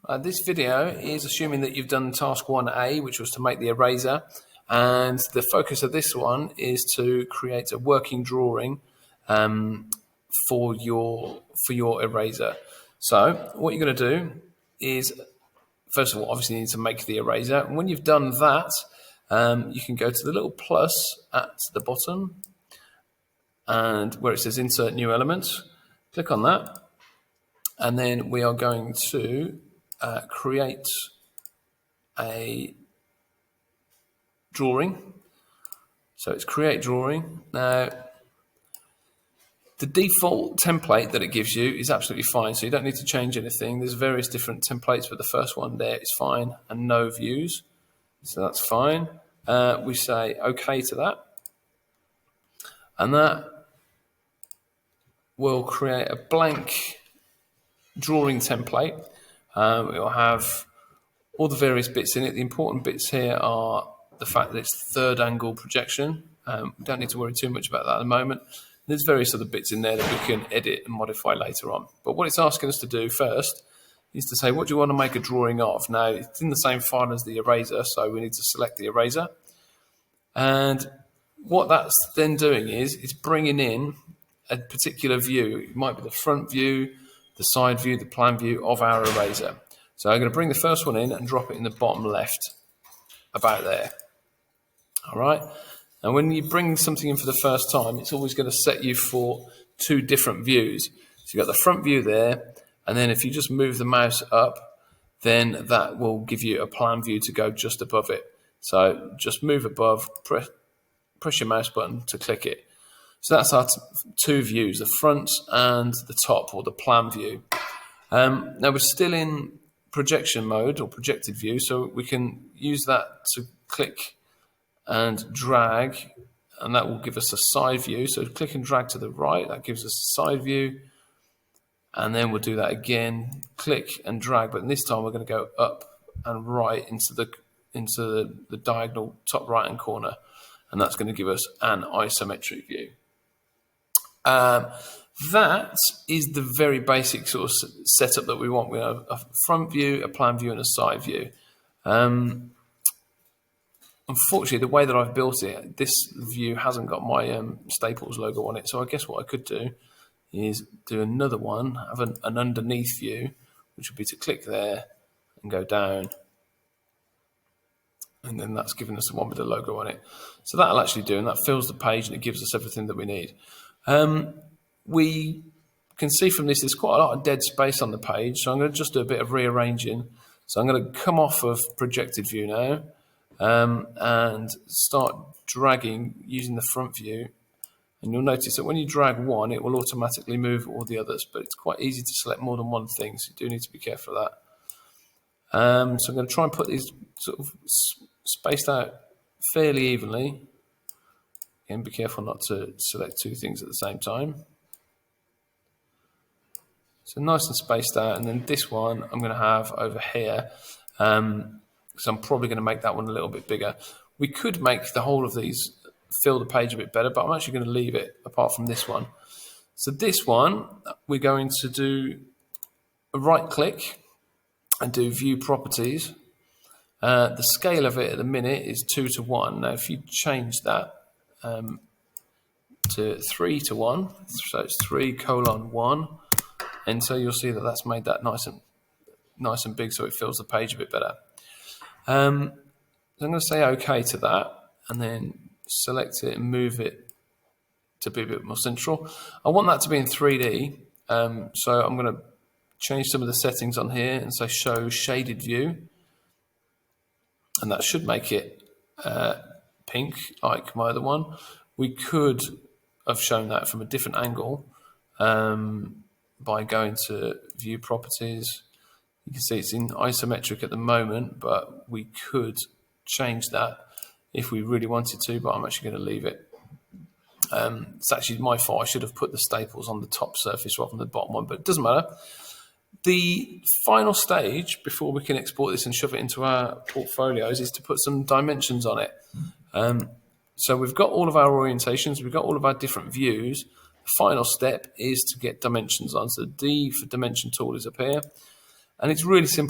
This video is assuming that you've done task 1A, which was to make the eraser, and the focus of this one is to create a working drawing for your eraser. So what you're going to do is, first of all, obviously you need to make the eraser, and when you've done that, you can go to the little plus at the bottom, and where it says Insert New Element, click on that, and then we are going to create a drawing. So it's create drawing. Now, the default template that it gives you is absolutely fine, so you don't need to change anything. There's various different templates, but the first one there is fine, and no views, so that's fine. We say OK to that, and that will create a blank drawing template. It will have all the various bits in it. The important bits here are the fact that it's third angle projection. We don't need to worry too much about that at the moment. There's various other bits in there that we can edit and modify later on. But what it's asking us to do first is to say, what do you want to make a drawing of? Now, it's in the same file as the eraser, so we need to select the eraser. And what that's then doing is it's bringing in a particular view. It might be the front view, the side view, the plan view of our eraser. So I'm going to bring the first one in and drop it in the bottom left, about there. All right. And when you bring something in for the first time, it's always going to set you for two different views. So you've got the front view there, and then if you just move the mouse up, then that will give you a plan view to go just above it. So just move above, press your mouse button to click it. So that's our two views, the front and the top, or the plan view. Now we're still in projection mode, or projected view, so we can use that to click and drag, and that will give us a side view. So click and drag to the right, that gives us a side view, and then we'll do that again, click and drag, but this time we're going to go up and right into the diagonal top right hand corner, and that's going to give us an isometric view. That is the very basic sort of setup that we want. We have a front view, a plan view, and a side view. Unfortunately, the way that I've built it, this view hasn't got my Staples logo on it. So I guess what I could do is do another one, have an underneath view, which would be to click there and go down. And then that's giving us the one with the logo on it. So that'll actually do, and that fills the page and it gives us everything that we need. We can see from this, there's quite a lot of dead space on the page. So I'm going to just do a bit of rearranging. So I'm going to come off of projected view now. And start dragging using the front view, and you'll notice that when you drag one, it will automatically move all the others, but it's quite easy to select more than one thing, so you do need to be careful of that. So I'm going to try and put these sort of spaced out fairly evenly. Again, be careful not to select two things at the same time. So nice and spaced out, and then this one I'm going to have over here. So I'm probably going to make that one a little bit bigger. We could make the whole of these fill the page a bit better, but I'm actually going to leave it apart from this one. So this one, we're going to do a right click and do view properties. The scale of it at the minute is 2:1. Now, if you change that to 3:1, so it's 3:1, and so you'll see that that's made that nice and big, so it fills the page a bit better. So I'm going to say OK to that, and then select it and move it to be a bit more central. I want that to be in 3D, so I'm going to change some of the settings on here and say show shaded view, and that should make it pink like my other one. We could have shown that from a different angle by going to view properties. You can see it's in isometric at the moment, but we could change that if we really wanted to, but I'm actually going to leave it. It's actually my fault. I should have put the staples on the top surface rather than the bottom one, but it doesn't matter. The final stage before we can export this and shove it into our portfolios is to put some dimensions on it. So we've got all of our orientations, we've got all of our different views. The final step is to get dimensions on. So the D for dimension tool is up here. And it's really simple.